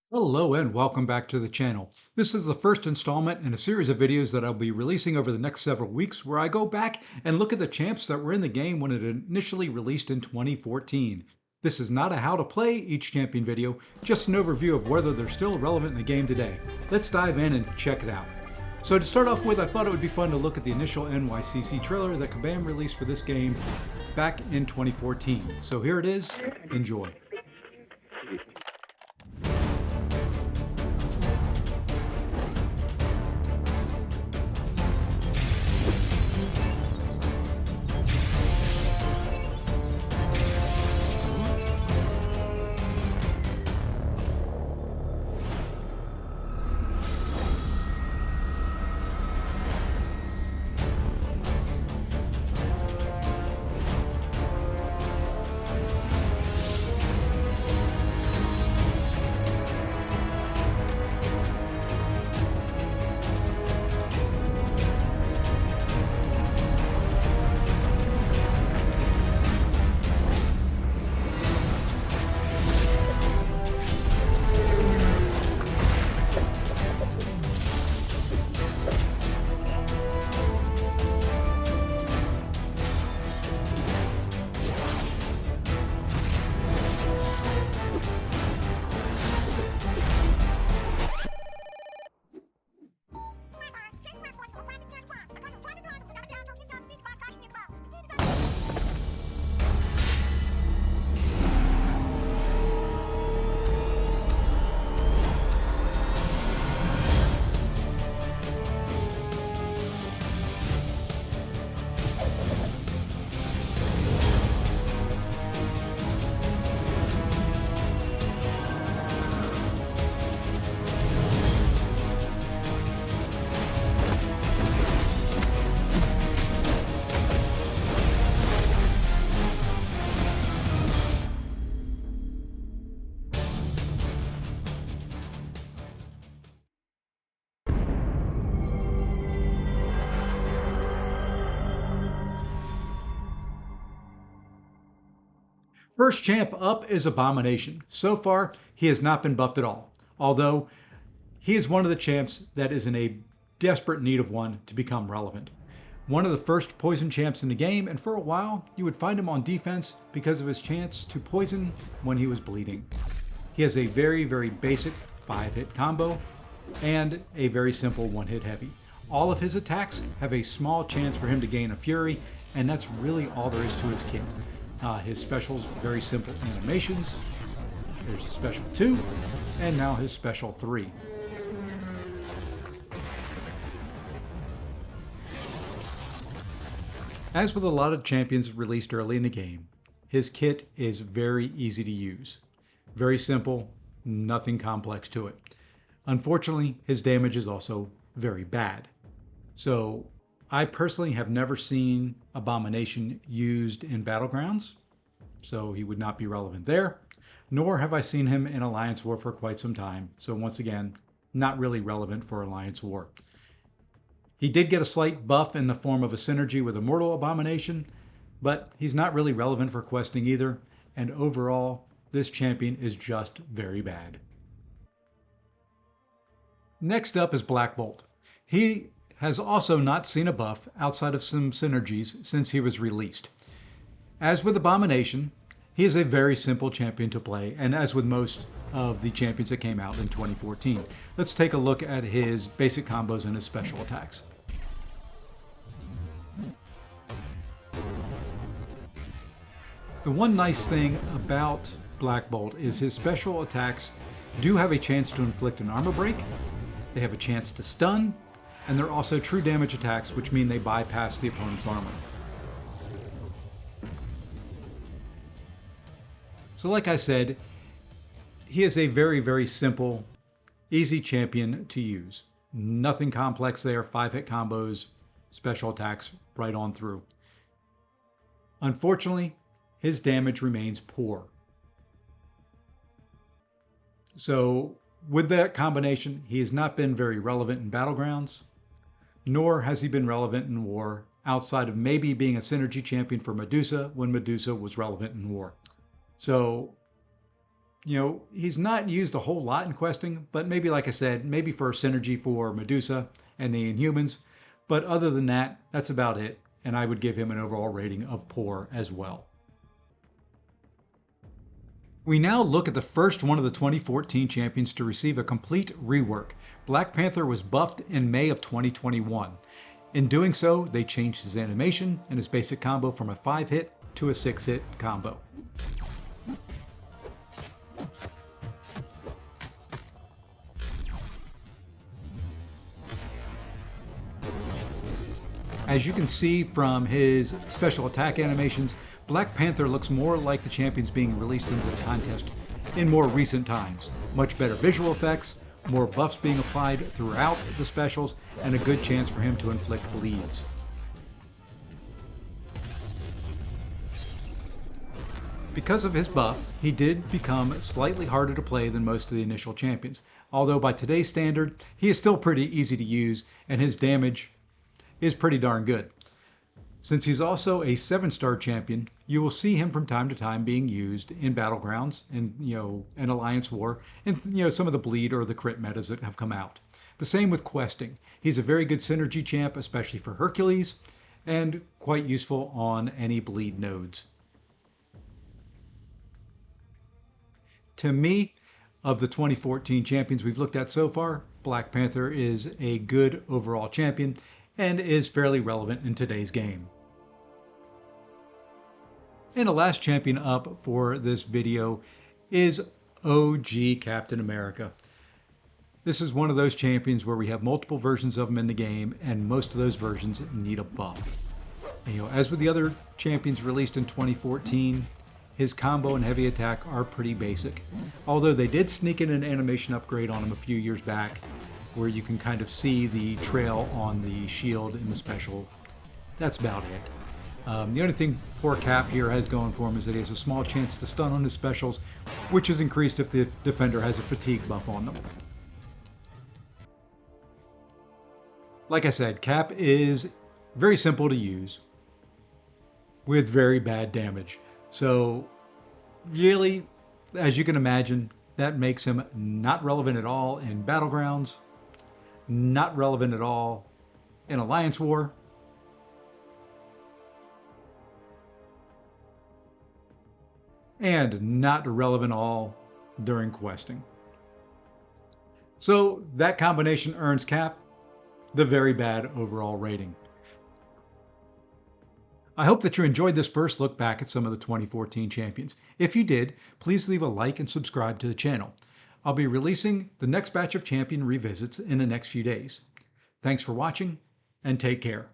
Hello and welcome back to the channel. This is the first installment in a series of videos that I'll be releasing over the next several weeks where I go back and look at the champs that were in the game when it initially released in 2014. This is not a how to play each champion video, just an overview of whether they're still relevant in the game today. Let's dive in and check it out. So to start off with, I thought it would be fun to look at the initial NYCC trailer that Kabam released for this game back in 2014. So here it is, enjoy. First champ up is Abomination. So far, he has not been buffed at all, although he is one of the champs that is in a desperate need of one to become relevant. One of the first poison champs in the game, and for a while, you would find him on defense because of his chance to poison when he was bleeding. He has a very basic 5-hit combo and a very simple 1-hit heavy. All of his attacks have a small chance for him to gain a fury, and that's really all there is to his kit. His specials, very simple animations. There's a special 2, and now his special 3. As with a lot of champions released early in the game, his kit is very easy to use. Very simple, nothing complex to it. Unfortunately, his damage is also very bad. So I personally have never seen Abomination used in Battlegrounds, so he would not be relevant there, nor have I seen him in Alliance War for quite some time, so once again, not really relevant for Alliance War. He did get a slight buff in the form of a synergy with Immortal Abomination, but he's not really relevant for questing either, and overall, this champion is just very bad. Next up is Black Bolt. He has also not seen a buff outside of some synergies since he was released. As with Abomination, he is a very simple champion to play, and as with most of the champions that came out in 2014. Let's take a look at his basic combos and his special attacks. The one nice thing about Black Bolt is his special attacks do have a chance to inflict an armor break, they have a chance to stun, and they're also true damage attacks, which mean they bypass the opponent's armor. So like I said, he is a very simple, easy champion to use. Nothing complex there, 5-hit combos, special attacks right on through. Unfortunately, his damage remains poor. So with that combination, he has not been very relevant in Battlegrounds, nor has he been relevant in War, outside of maybe being a synergy champion for Medusa when Medusa was relevant in War. So He's not used a whole lot in questing, but maybe, like I said, maybe for synergy for Medusa and the Inhumans. But other than that, that's about it. And I would give him an overall rating of poor as well. We now look at the first one of the 2014 champions to receive a complete rework. Black Panther was buffed in May of 2021. In doing so, they changed his animation and his basic combo from a 5-hit to a 6-hit combo. As you can see from his special attack animations, Black Panther looks more like the champions being released into the contest in more recent times. Much better visual effects, more buffs being applied throughout the specials, and a good chance for him to inflict bleeds. Because of his buff, he did become slightly harder to play than most of the initial champions, although by today's standard, he is still pretty easy to use, and his damage is pretty darn good. Since he's also a 7-star champion, you will see him from time to time being used in battlegrounds and an alliance war and some of the bleed or the crit metas that have come out. The same with questing. He's a very good synergy champ, especially for Hercules, and quite useful on any bleed nodes. To me, of the 2014 champions we've looked at so far, Black Panther is a good overall champion and is fairly relevant in today's game. And the last champion up for this video is OG Captain America. This is one of those champions where we have multiple versions of him in the game, and most of those versions need a buff. As with the other champions released in 2014, his combo and heavy attack are pretty basic. Although they did sneak in an animation upgrade on him a few years back, where you can kind of see the trail on the shield in the special. That's about it. The only thing poor Cap here has going for him is that he has a small chance to stun on his specials, which is increased if the defender has a fatigue buff on them. Like I said, Cap is very simple to use with very bad damage. So really, as you can imagine, that makes him not relevant at all in battlegrounds, not relevant at all in Alliance War, and not relevant at all during questing. So that combination earns Cap the very bad overall rating. I hope that you enjoyed this first look back at some of the 2014 champions. If you did, please leave a like and subscribe to the channel. I'll be releasing the next batch of champion revisits in the next few days. Thanks for watching, and take care.